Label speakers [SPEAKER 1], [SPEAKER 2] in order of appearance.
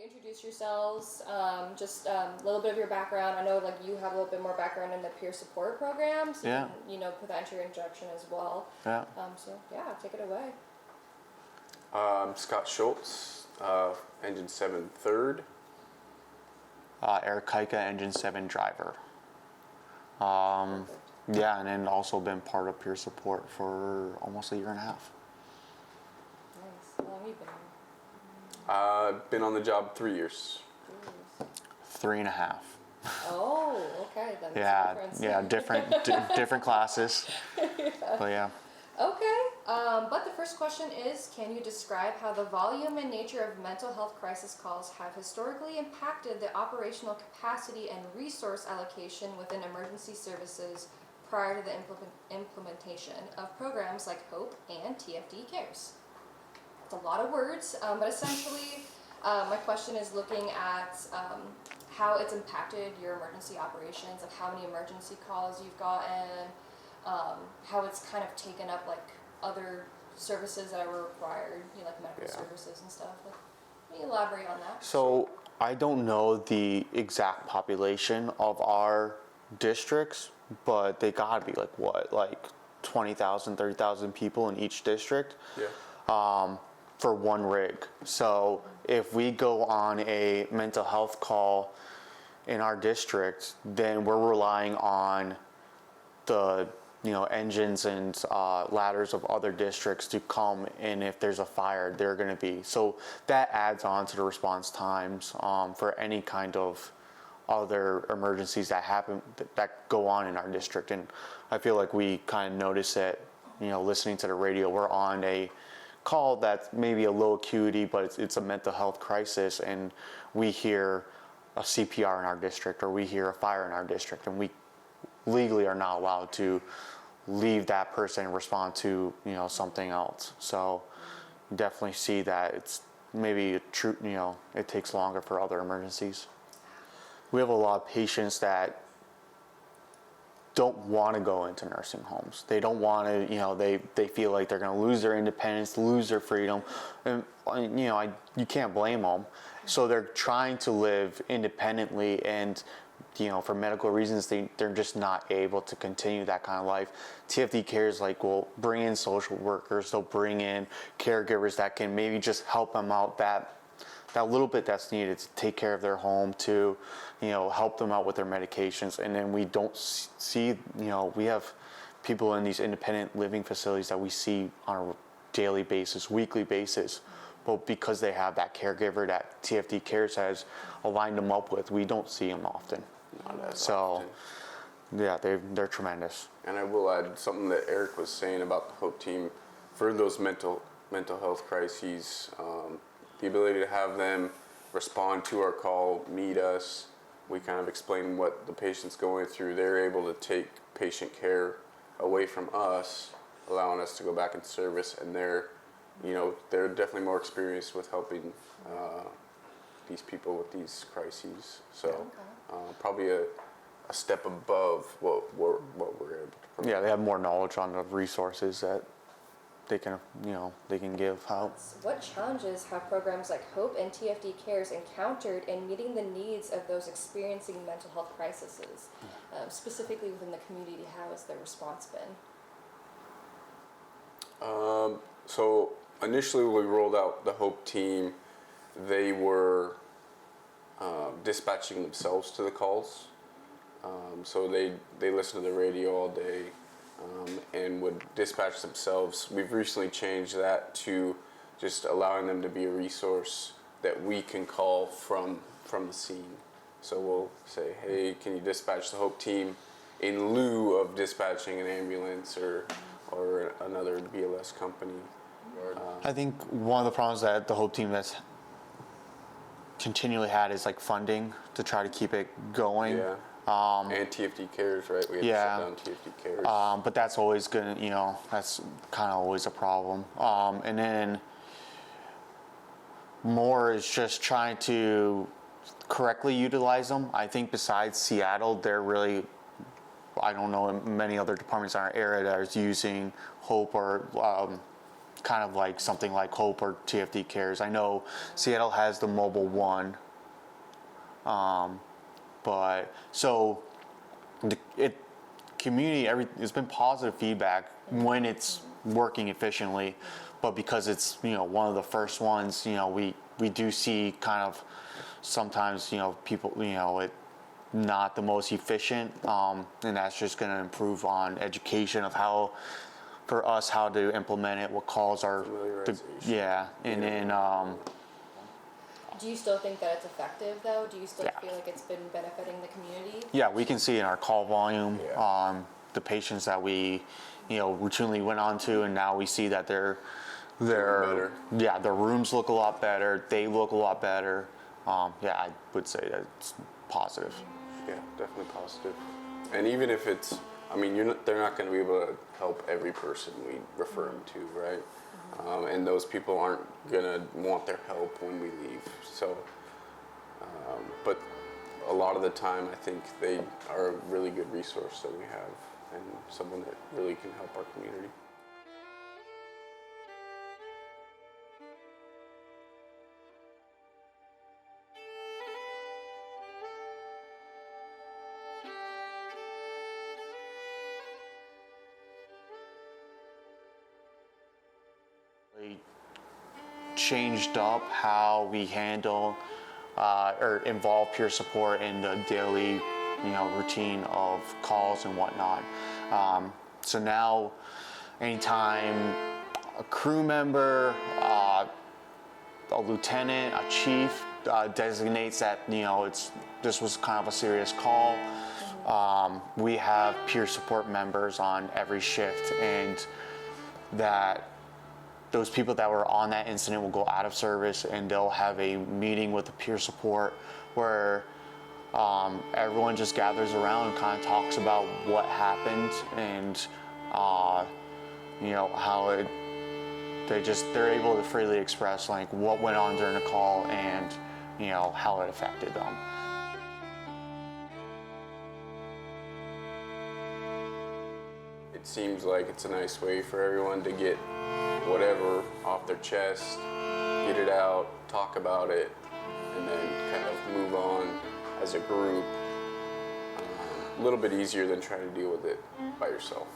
[SPEAKER 1] introduce yourselves, just a little bit of your background. I know like you have a little bit more background in the peer support program, so
[SPEAKER 2] Yeah.
[SPEAKER 1] you can, put that into your introduction as well.
[SPEAKER 2] Yeah.
[SPEAKER 1] So yeah, take it away.
[SPEAKER 3] Scott Schultz, Engine 7 third.
[SPEAKER 2] Eric Kaika, Engine 7 driver. Yeah, and then also been part of peer support for almost a year and a half.
[SPEAKER 1] Nice. How long have you been here?
[SPEAKER 3] Been on the job 3 years.
[SPEAKER 2] 3.5.
[SPEAKER 1] Oh, okay. That makes a
[SPEAKER 2] Yeah,
[SPEAKER 1] difference.
[SPEAKER 2] yeah, different classes. But yeah.
[SPEAKER 1] Okay, but the first question is, can you describe how the volume and nature of mental health crisis calls have historically impacted the operational capacity and resource allocation within emergency services prior to the implementation of programs like HOPE and TFD Cares? It's a lot of words, but essentially my question is looking at how it's impacted your emergency operations, of how many emergency calls you've gotten, how it's kind of taken up like other services that are required, like medical services and stuff. Like, can you elaborate on that?
[SPEAKER 2] So I don't know the exact population of our districts, but they gotta be like 20,000, 30,000 people in each district.
[SPEAKER 3] Yeah.
[SPEAKER 2] For one rig. So if we go on a mental health call in our district, then we're relying on the engines and ladders of other districts to come, and if there's a fire, they're going to be. So that adds on to the response times for any kind of other emergencies that happen, that go on in our district. And I feel like we kind of notice it, listening to the radio. We're on a call that's maybe a low acuity, but it's a mental health crisis, and we hear a CPR in our district, or we hear a fire in our district, and we legally are not allowed to leave that person and respond to something else. So definitely see that it's maybe true, it takes longer for other emergencies. We have a lot of patients that don't want to go into nursing homes. They don't want to, they feel like they're going to lose their independence, lose their freedom, and you can't blame them. So they're trying to live independently, and for medical reasons, they're just not able to continue that kind of life. TFD Cares will bring in social workers, they'll bring in caregivers that can maybe just help them out that little bit that's needed to take care of their home, to help them out with their medications. And then we don't see, we have people in these independent living facilities that we see on a daily basis, weekly basis, but because they have that caregiver that TFD Cares has aligned them up with, we don't see them often. So yeah, they're tremendous.
[SPEAKER 3] And I will add something that Eric was saying about the HOPE team for those mental health crises. The ability to have them respond to our call, meet us. We kind of explain what the patient's going through. They're able to take patient care away from us, allowing us to go back in service, and they're definitely more experienced with helping these people with these crises. So probably a step above what we're able to provide.
[SPEAKER 2] Yeah, they have more knowledge on the resources that they can give help.
[SPEAKER 1] What challenges have programs like HOPE and TFD Cares encountered in meeting the needs of those experiencing mental health crises, specifically within the community? How has their response been?
[SPEAKER 3] So initially when we rolled out the HOPE team, they were dispatching themselves to the calls. So they listen to the radio all day and would dispatch themselves. We've recently changed that to just allowing them to be a resource that we can call from the scene. So we'll say, hey, can you dispatch the HOPE team in lieu of dispatching an ambulance or another BLS company?
[SPEAKER 2] I think one of the problems that the HOPE team has continually had is funding to try to keep it going.
[SPEAKER 3] Yeah. And TFD Cares, right? We had to shut down TFD Cares.
[SPEAKER 2] But that's always gonna, that's kind of always a problem. And then more is just trying to correctly utilize them. I think besides Seattle, they're really, I don't know many other departments in our area that are using HOPE or kind of like something like Hope or TFD Cares. I know Seattle has the mobile one, but so community, it's been positive feedback when it's working efficiently, but because it's, one of the first ones, we do see kind of sometimes, people, it not the most efficient, and that's just going to improve on education of for us, how to implement it, what calls are, and then,
[SPEAKER 1] Do you still think that it's effective, though? Do you still
[SPEAKER 2] Yeah.
[SPEAKER 1] feel like it's been benefiting the community?
[SPEAKER 2] yeah, we can see in our call volume,
[SPEAKER 3] Yeah.
[SPEAKER 2] the patients that we, routinely went on to, and now we see that their
[SPEAKER 3] better.
[SPEAKER 2] their rooms look a lot better, they look a lot better. I would say that it's positive.
[SPEAKER 3] Yeah, definitely positive. And even if it's, I mean, they're not going to be able to help every person we refer them to, right? And those people aren't going to want their help when we leave. So, but a lot of the time, I think they are a really good resource that we have and someone that really can help our community.
[SPEAKER 2] We changed up how we handle or involve peer support in the daily, routine of calls and whatnot. So now, anytime a crew member, a lieutenant, a chief designates that this was kind of a serious call, we have peer support members on every shift, and that those people that were on that incident will go out of service, and they'll have a meeting with the peer support where everyone just gathers around and kind of talks about what happened and how they're able to freely express like what went on during the call and how it affected them.
[SPEAKER 3] It seems like it's a nice way for everyone to get whatever off their chest, get it out, talk about it, and then kind of move on as a group. A little bit easier than trying to deal with it by yourself.